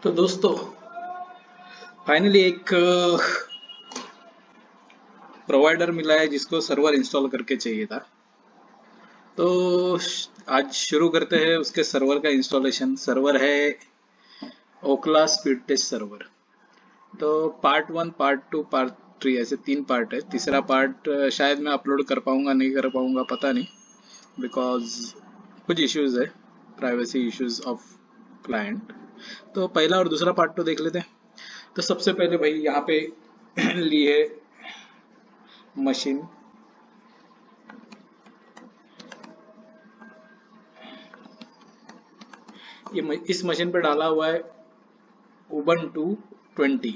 तो दोस्तों, फाइनली एक प्रोवाइडर मिला है जिसको सर्वर इंस्टॉल करके चाहिए था। तो आज शुरू करते हैं उसके सर्वर का इंस्टॉलेशन। सर्वर है ओकला स्पीड टेस्ट सर्वर। तो पार्ट 1, पार्ट 2, पार्ट 3 ऐसे 3 पार्ट है। तीसरा पार्ट शायद मैं अपलोड कर पाऊंगा नहीं कर पाऊंगा पता नहीं, बिकॉज कुछ इश्यूज है, प्राइवेसी इश्यूज ऑफ क्लाइंट। तो पहला और दूसरा पार्ट तो देख लेते हैं। तो सबसे पहले भाई यहाँ पे लिए मशीन, इस मशीन पे डाला हुआ है उबंटू 20।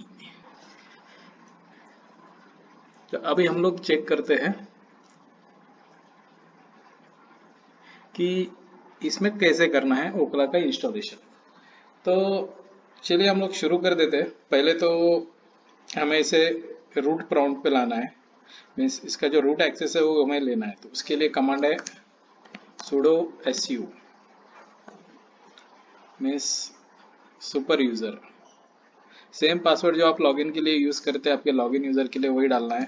तो अभी हम लोग चेक करते हैं कि इसमें कैसे करना है ओकला का इंस्टॉलेशन। तो चलिए हम लोग शुरू कर देते हैं। पहले तो हमें इसे रूट प्रॉम्प्ट पे लाना है, मीन्स इसका जो रूट एक्सेस है वो हमें लेना है। तो उसके लिए कमांड है sudo su, means super user. Same password जो आप लॉगिन के लिए यूज करते हैं आपके लॉगिन यूजर के लिए वही डालना है।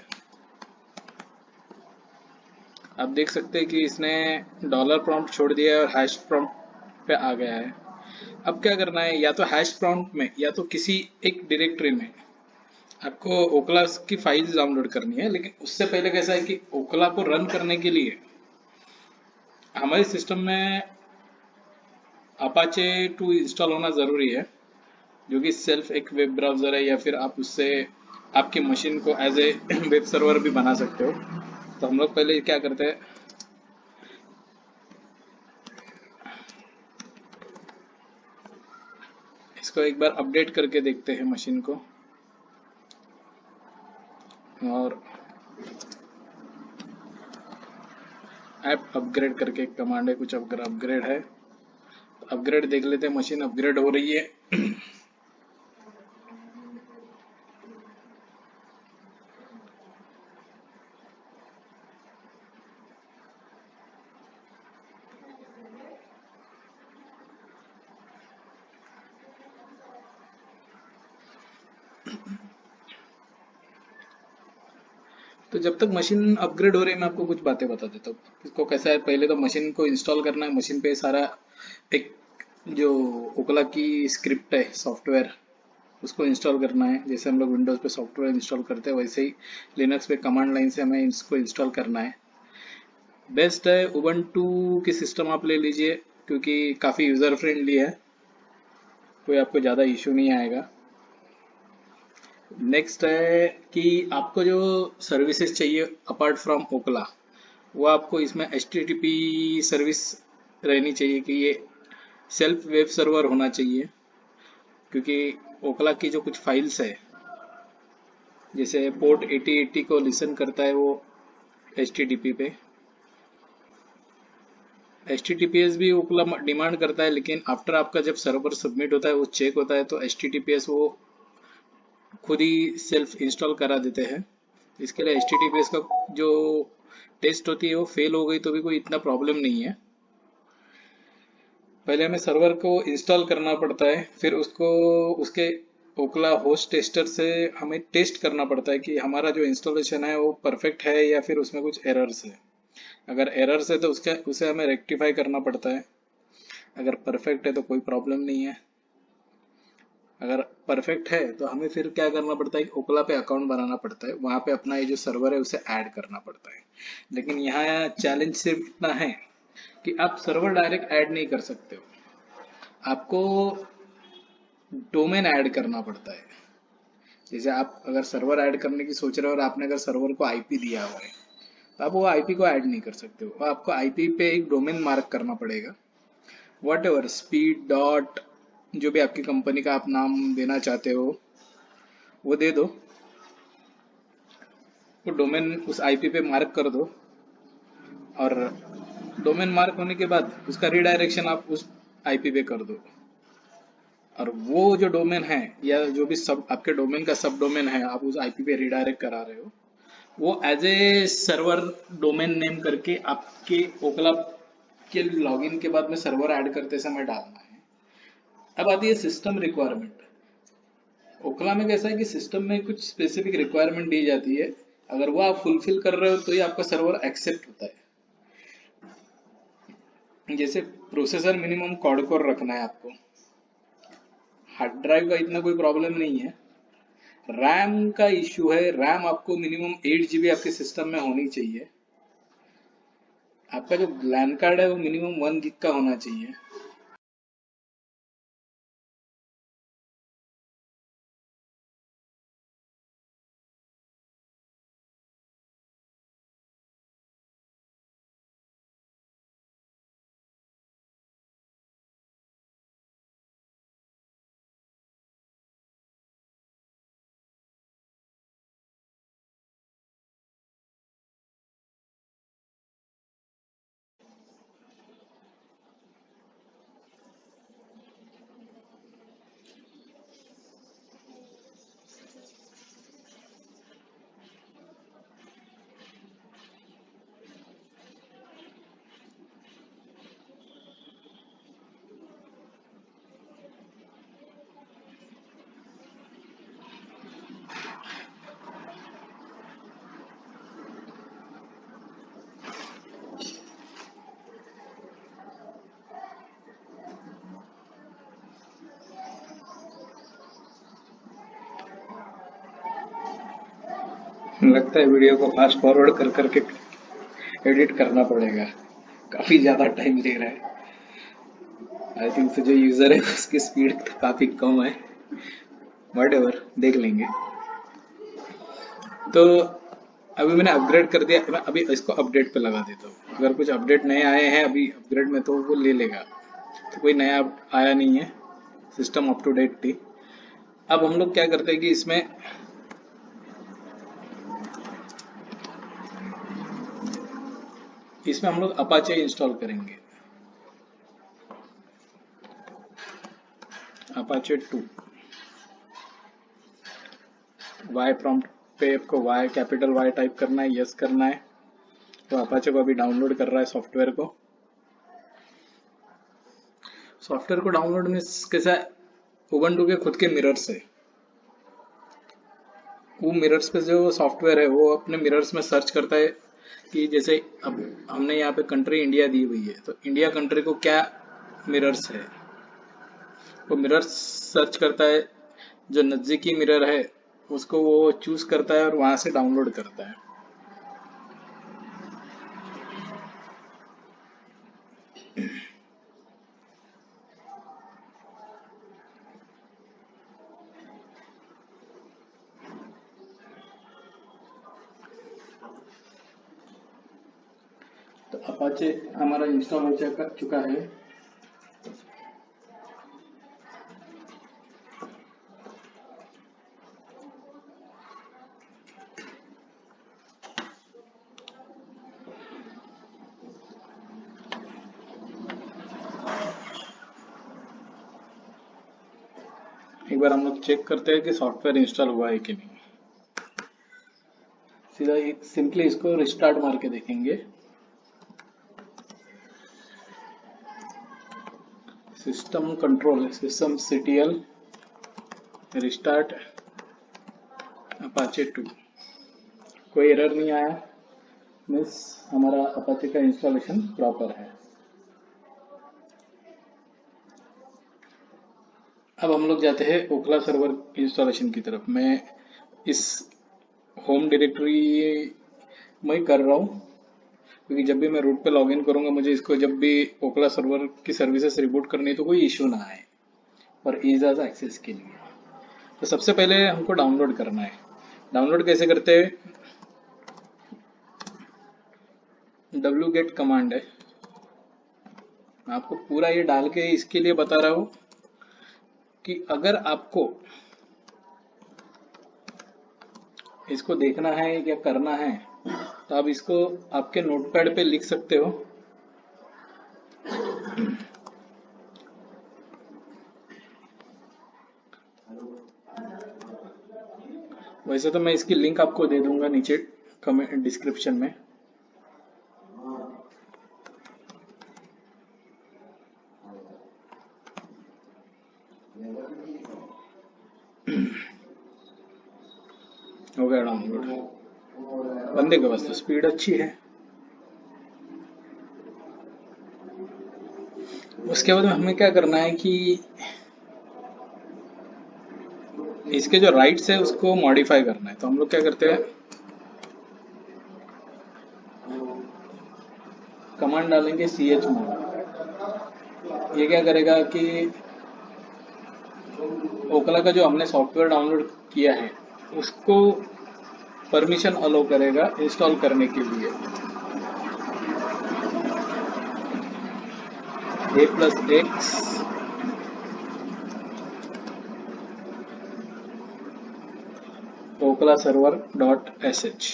आप देख सकते हैं कि इसने डॉलर प्रॉम्प्ट छोड़ दिया है और हैश प्रॉम्प्ट पे आ गया है। अब क्या करना है, या तो हैश प्रॉम्प्ट में या तो किसी एक डायरेक्टरी में आपको ओकला की फाइल्स डाउनलोड करनी है। लेकिन उससे पहले कैसा है कि ओकला को रन करने के लिए हमारे सिस्टम में अपाचे 2 इंस्टॉल होना जरूरी है, जो कि सेल्फ एक वेब ब्राउजर है, या फिर आप उससे आपकी मशीन को एज ए वेब सर्वर भी बना सकते हो। तो हम लोग पहले क्या करते हैं, इसको एक बार अपडेट करके देखते हैं मशीन को। और ऐप अपग्रेड करके एक कमांड है, कुछ अगर अपग्रेड है तो अपग्रेड देख लेते हैं। मशीन अपग्रेड हो रही है। तो जब तक मशीन अपग्रेड हो रही है मैं आपको कुछ बातें बता देता हूँ। इसको कैसा है, पहले तो मशीन को इंस्टॉल करना है। मशीन पे सारा एक जो ओकला की स्क्रिप्ट है सॉफ्टवेयर उसको इंस्टॉल करना है। जैसे हम लोग विंडोज पे सॉफ्टवेयर इंस्टॉल करते हैं वैसे ही लिनक्स पे कमांड लाइन से हमें इसको इंस्टॉल करना है। बेस्ट है उबंटू की सिस्टम आप ले लीजिए, क्योंकि काफ़ी यूज़र फ्रेंडली है, कोई आपको ज़्यादा इशू नहीं आएगा। नेक्स्ट है कि आपको जो सर्विसेज चाहिए अपार्ट फ्रॉम ओकला, वो आपको इसमें HTTP सर्विस रहनी चाहिए कि ये सेल्फ वेब सर्वर होना चाहिए। क्योंकि ओकला की जो कुछ फाइल्स है, जैसे पोर्ट 8080 को लिसन करता है वो HTTP पे। HTTPS भी ओकला डिमांड करता है, लेकिन आफ्टर आपका जब सर्वर सबमिट होता है वो चेक होता है तो HTTPS वो खुद ही सेल्फ इंस्टॉल करा देते हैं। इसके लिए HTTPS का जो टेस्ट होती है वो फेल हो गई तो भी कोई इतना प्रॉब्लम नहीं है। पहले हमें सर्वर को इंस्टॉल करना पड़ता है, फिर उसको उसके ओकला होस्ट टेस्टर से हमें टेस्ट करना पड़ता है कि हमारा जो इंस्टॉलेशन है वो परफेक्ट है या फिर उसमें कुछ एरर्स है। अगर एरर्स है तो उसे हमें रेक्टिफाई करना पड़ता है। अगर परफेक्ट है तो कोई प्रॉब्लम नहीं है। अगर परफेक्ट है तो हमें फिर क्या करना पड़ता है, ओकला पे अकाउंट बनाना पड़ता है, वहां पे अपना ये जो सर्वर है उसे ऐड करना पड़ता है। लेकिन यहाँ चैलेंज सिर्फ इतना है कि आप सर्वर डायरेक्ट ऐड नहीं कर सकते हो, आपको डोमेन ऐड करना पड़ता है। जैसे आप अगर सर्वर ऐड करने की सोच रहे हो और आपने अगर सर्वर को आईपी दिया हुआ है तो आप वो आईपी को ऐड नहीं कर सकते हो, आपको आईपी पे एक डोमेन मार्क करना पड़ेगा। वट एवर स्पीड डॉट जो भी आपकी कंपनी का आप नाम देना चाहते हो वो दे दो। वो डोमेन उस आईपी पे मार्क कर दो, और डोमेन मार्क होने के बाद उसका रिडायरेक्शन आप उस आईपी पे कर दो। और वो जो डोमेन है या जो भी सब आपके डोमेन का सब डोमेन है आप उस आईपी पे रिडायरेक्ट करा रहे हो, वो as a server domain name करके आपके ओकला के लॉगिन के बाद में सर्वर ऐड करते समय डालना है। अब आती है सिस्टम रिक्वायरमेंट। ओकला में कैसा है कि सिस्टम में कुछ स्पेसिफिक रिक्वायरमेंट दी जाती है, अगर वो आप फुलफिल कर रहे हो तो ही आपका सर्वर एक्सेप्ट होता है। जैसे प्रोसेसर मिनिमम क्वाड कोर रखना है आपको, हार्ड ड्राइव का इतना कोई प्रॉब्लम नहीं है, रैम का इश्यू है, रैम आपको मिनिमम 8 GB आपके सिस्टम में होनी चाहिए, आपका जो लैन कार्ड है वो मिनिमम 1 GB का होना चाहिए। लगता है वीडियो को फास्ट फॉरवर्ड कर करके एडिट करना पड़ेगा, काफी ज्यादा टाइम ले रहा है। आई थिंक जो यूजर है उसकी स्पीड काफी कम है, वट एवर देख लेंगे। तो अभी मैंने अपग्रेड कर दिया, मैं अभी इसको अपडेट पे लगा देता हूँ। अगर कुछ अपडेट नए आए हैं अभी अपग्रेड में तो वो ले लेगा, तो कोई नया आया नहीं है, सिस्टम अप टू डेट थी। अब हम लोग क्या करते हैं कि इसमें हम लोग अपाचे इंस्टॉल करेंगे, अपाचे 2। वाई प्रॉम्प्ट पे आपको वाई कैपिटल वाई टाइप करना है, यस करना है। तो अपाचे को अभी डाउनलोड कर रहा है सॉफ्टवेयर को। सॉफ्टवेयर को डाउनलोड में कैसा है, उबंटू के खुद के मिरर्स है, वो मिरर्स पे जो सॉफ्टवेयर है वो अपने मिरर्स में सर्च करता है कि जैसे अब हमने यहाँ पे कंट्री इंडिया दी हुई है, तो इंडिया कंट्री को क्या मिरर्स है, वो मिरर्स सर्च करता है, जो नजदीकी मिरर है उसको वो चूज करता है और वहां से डाउनलोड करता है। तो अपाचे हमारा इंस्टॉल हो चुका है। एक बार हम लोग चेक करते हैं कि सॉफ्टवेयर इंस्टॉल हुआ है कि नहीं। सीधा सिंपली इसको रिस्टार्ट मार के देखेंगे। System control, system CTL restart Apache 2, कोई एरर नहीं आया, मीन्स हमारा अपाचे का इंस्टॉलेशन प्रॉपर है। अब हम लोग जाते हैं ओकला सर्वर इंस्टॉलेशन की तरफ। मैं इस होम डायरेक्टरी में कर रहा हूँ, क्योंकि जब भी मैं रूट पे लॉगिन करूंगा मुझे इसको जब भी ओकला सर्वर की सर्विसेज रिबूट करनी है तो कोई इश्यू ना आए और ईज ऑफ एक्सेस के लिए। तो सबसे पहले हमको डाउनलोड करना है। डाउनलोड कैसे करते हैं, wget कमांड है, मैं आपको पूरा ये डाल के इसके लिए बता रहा हूँ कि अगर आपको इसको देखना है या करना है तो आप इसको आपके नोटपैड पे लिख सकते हो। वैसे तो मैं इसकी लिंक आपको दे दूंगा नीचे कमेंट डिस्क्रिप्शन में। हो गया डाउनलोड। बंदे के पास तो स्पीड अच्छी है। उसके बाद हमें क्या करना है कि इसके जो राइट्स है उसको मॉडिफाई करना है। तो हम लोग क्या करते हैं, कमांड डालेंगे chmod। ये क्या करेगा कि ओकला का जो हमने सॉफ्टवेयर डाउनलोड किया है उसको परमिशन अलो करेगा इंस्टॉल करने के लिए। a+x ओकला server .sh।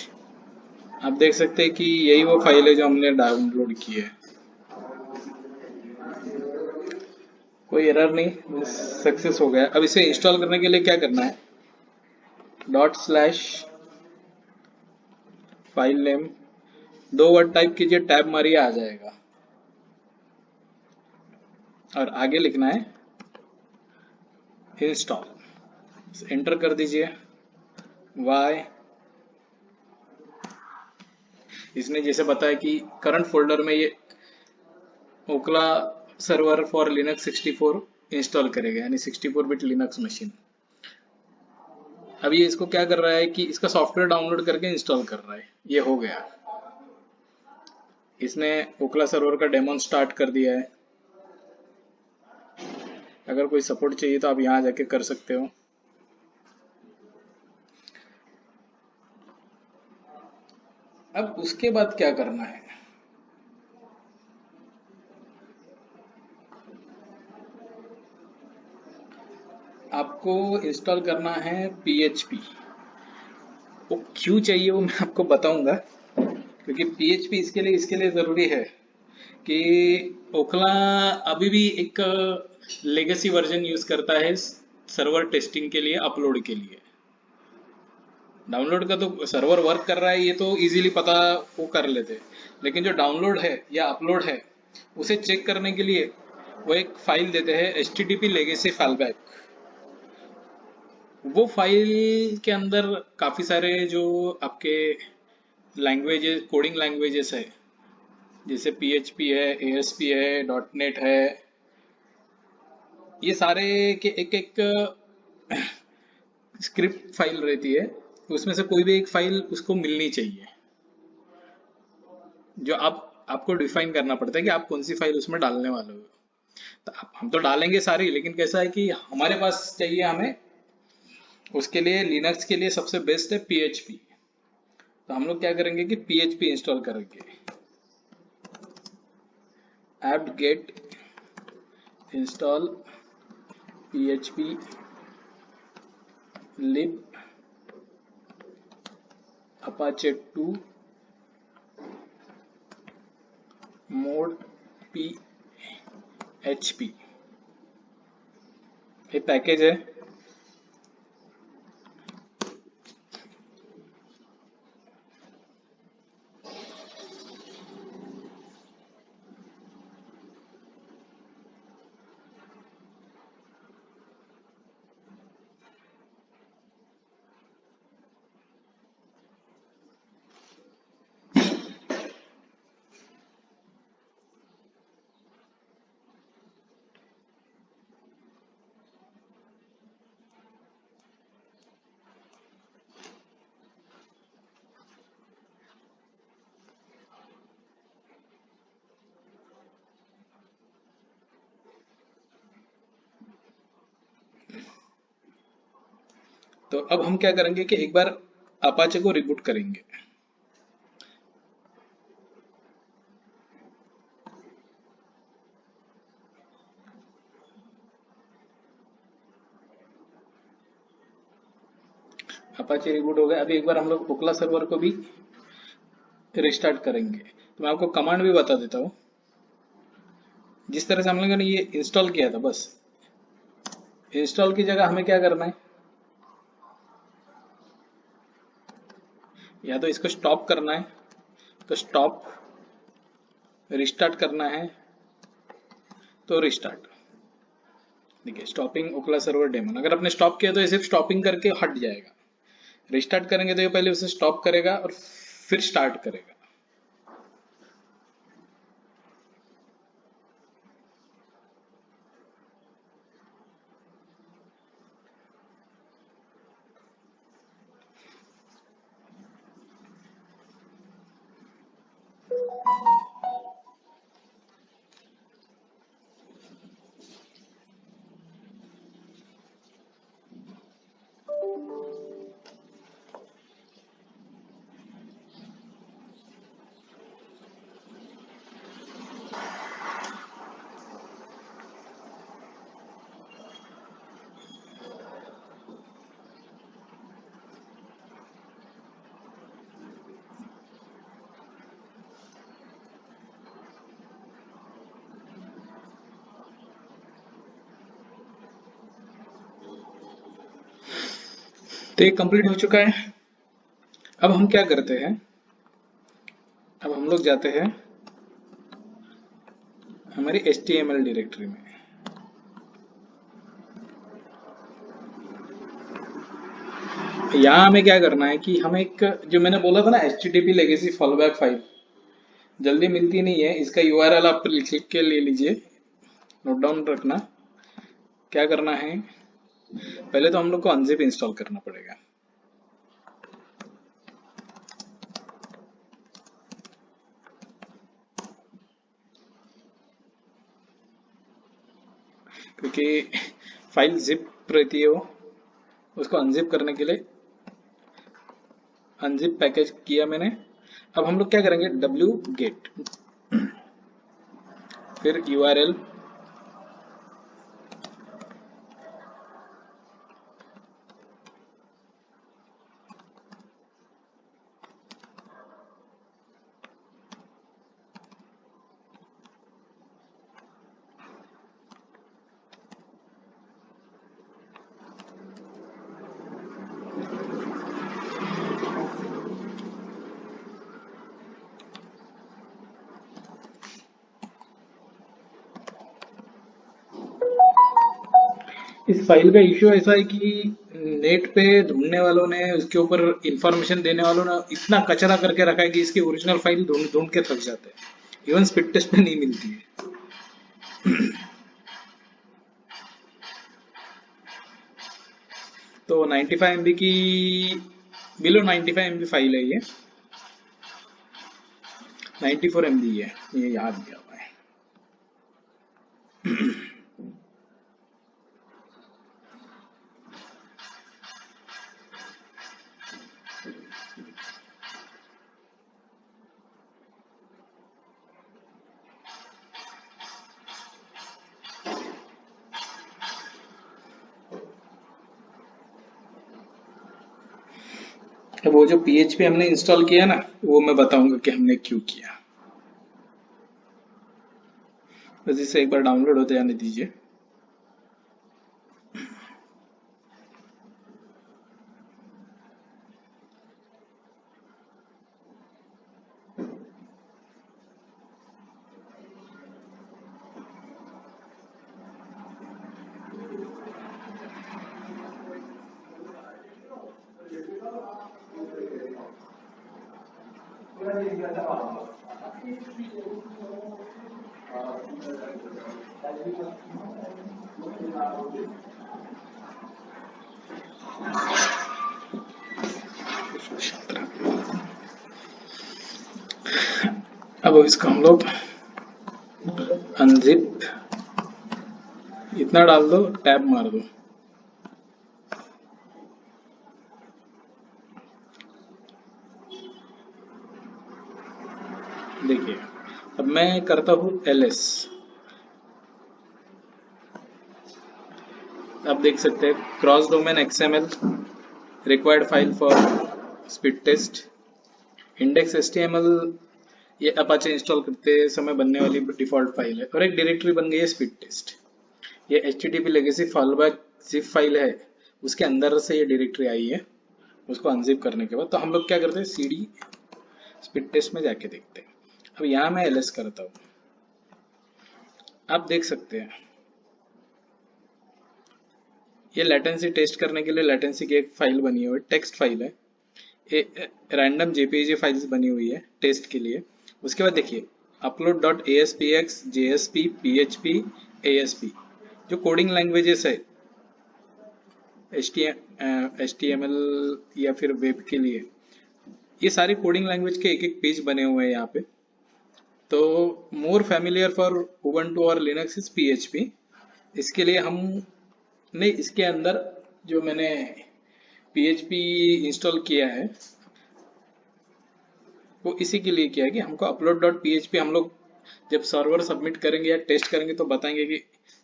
आप देख सकते हैं कि यही वो फाइल है जो हमने डाउनलोड की है। कोई एरर नहीं, सक्सेस हो गया। अब इसे इंस्टॉल करने के लिए क्या करना है, ./फाइल नेम 2 वर्ड टाइप कीजिए, टैब मारिए, आ जाएगा। और आगे लिखना है इंस्टॉल, एंटर कर दीजिए y। इसने जैसे बताया कि करंट फोल्डर में ये ओकला सर्वर फॉर लिनक्स 64 इंस्टॉल करेगा, यानी 64 बिट लिनक्स मशीन। अब ये इसको क्या कर रहा है कि इसका सॉफ्टवेयर डाउनलोड करके इंस्टॉल कर रहा है। ये हो गया, इसने ओकला सर्वर का डेमो स्टार्ट कर दिया है। अगर कोई सपोर्ट चाहिए तो आप यहाँ जाके कर सकते हो। अब उसके बाद क्या करना है, आपको इंस्टॉल करना है PHP। वो क्यों चाहिए वो मैं आपको बताऊंगा, क्योंकि PHP इसके लिए जरूरी है कि ओकला अभी भी एक लेगेसी वर्जन यूज करता है सर्वर टेस्टिंग के लिए, अपलोड के लिए। डाउनलोड का तो सर्वर वर्क कर रहा है ये तो इजीली पता वो कर लेते, लेकिन जो डाउनलोड है या अपलोड है उसे चेक करने के लिए वो एक फाइल देते हैं HTTP लेगेसी फाइलबैक। वो फाइल के अंदर काफी सारे जो आपके लैंग्वेजेस, कोडिंग लैंग्वेजेस है, जैसे PHP है, ASP है, .NET है, ये सारे के एक एक स्क्रिप्ट फाइल रहती है। उसमें से कोई भी एक फाइल उसको मिलनी चाहिए, जो आपको डिफाइन करना पड़ता है कि आप कौन सी फाइल उसमें डालने वाले हो। तो हम तो डालेंगे सारी, लेकिन कैसा है कि हमारे पास चाहिए हमें, उसके लिए लिनक्स के लिए सबसे बेस्ट है PHP। तो हम लोग क्या करेंगे कि PHP इंस्टॉल करेंगे, apt-get install PHP lib apache 2 mod PHP। ये पैकेज है। तो अब हम क्या करेंगे कि एक बार अपाचे को रिबूट करेंगे। अपाचे रिबूट हो गया। अभी एक बार हम लोग ओकला सर्वर को भी रिस्टार्ट करेंगे। तो मैं आपको कमांड भी बता देता हूँ। जिस तरह से हम लोगों ने ये इंस्टॉल किया था, बस इंस्टॉल की जगह हमें क्या करना है, या तो इसको स्टॉप करना है, तो स्टॉप, रिस्टार्ट करना है तो रिस्टार्ट। देखिए स्टॉपिंग ओकला सर्वर डेमन, अगर आपने स्टॉप किया तो ये सिर्फ स्टॉपिंग करके हट जाएगा। रिस्टार्ट करेंगे तो ये पहले उसे स्टॉप करेगा और फिर स्टार्ट करेगा। तो ये कंप्लीट हो चुका है। अब हम क्या करते हैं, अब हम लोग जाते हैं हमारी HTML डायरेक्टरी में। यहाँ हमें क्या करना है कि हम एक, जो मैंने बोला था ना HTTP लेगेसी फॉलोबैक फाइल, जल्दी मिलती नहीं है, इसका URL आप लिख के ले लीजिए, नोट डाउन रखना। क्या करना है, पहले तो हम लोग को अनजिप इंस्टॉल करना पड़ेगा। क्योंकि फाइल जिप रहती है वो, उसको अनजिप करने के लिए अनजिप पैकेज किया मैंने। अब हम लोग क्या करेंगे, wget फिर URL, इस फाइल का इश्यू ऐसा है कि नेट पे ढूंढने वालों ने, उसके ऊपर इंफॉर्मेशन देने वालों ने इतना कचरा करके रखा है कि इसकी ओरिजिनल फाइल ढूंढ ढूंढ के थक जाते हैं। इवन स्पीड टेस्ट में नहीं मिलती है। तो 95 MB की, बिलो 95 MB फाइल है ये, 94 MB है, ये याद किया हुआ है। अब वो जो PHP हमने इंस्टॉल किया ना, वो मैं बताऊंगा कि हमने क्यों किया। बस इसे एक बार डाउनलोड होते जाने दीजिए। अब इसको हम लोग अनजिप इतना डाल दो, टैब मार दो। देखिए अब मैं करता हूं ls, आप देख सकते हैं cross domain XML required file for speed test, index HTML ये अपाचे इंस्टॉल करते समय बनने वाली डिफॉल्ट फाइल है, और एक डायरेक्टरी बन गई है स्पीड टेस्ट। ये HTTP लेगेसी फॉलोबैक जिप फाइल है, उसके अंदर से ये डायरेक्टरी आई है। उसको अनजिप करने के बाद तो हम लोग क्या करते हैं, CD स्पीड टेस्ट में जाके देखते हैं। अब यहाँ मैं ls करता हूँ, आप देख सकते हैं ये लेटेंसी टेस्ट करने के लिए लेटेंसी की एक फाइल बनी हुई है, टेक्स्ट फाइल है, रैंडम जेपीईजी फाइल्स बनी हुई है टेस्ट के लिए। उसके बाद देखिए upload dot ASPX, JSP, PHP, ASP जो कोडिंग लैंग्वेजेस है HTML या फिर वेब के लिए, ये सारी कोडिंग लैंग्वेज के एक एक पेज बने हुए हैं यहाँ पे। तो मोर फैमिलियर फॉर उबंटू और लिनक्स इज PHP। इसके लिए हमने इसके अंदर जो मैंने PHP इंस्टॉल किया है वो इसी के लिए किया है कि हमको अपलोड डॉट PHP हम लोग जब सर्वर सबमिट करेंगे या टेस्ट करेंगे तो बताएंगे कि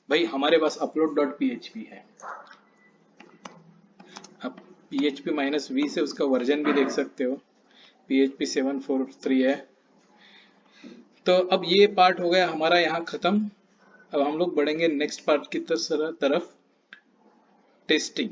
भाई हमारे पास अपलोड डॉट PHP है। अब PHP-V से उसका वर्जन भी देख सकते हो, PHP 743 है। तो अब ये पार्ट हो गया हमारा यहाँ खत्म। अब हम लोग बढ़ेंगे नेक्स्ट पार्ट की तरफ, टेस्टिंग।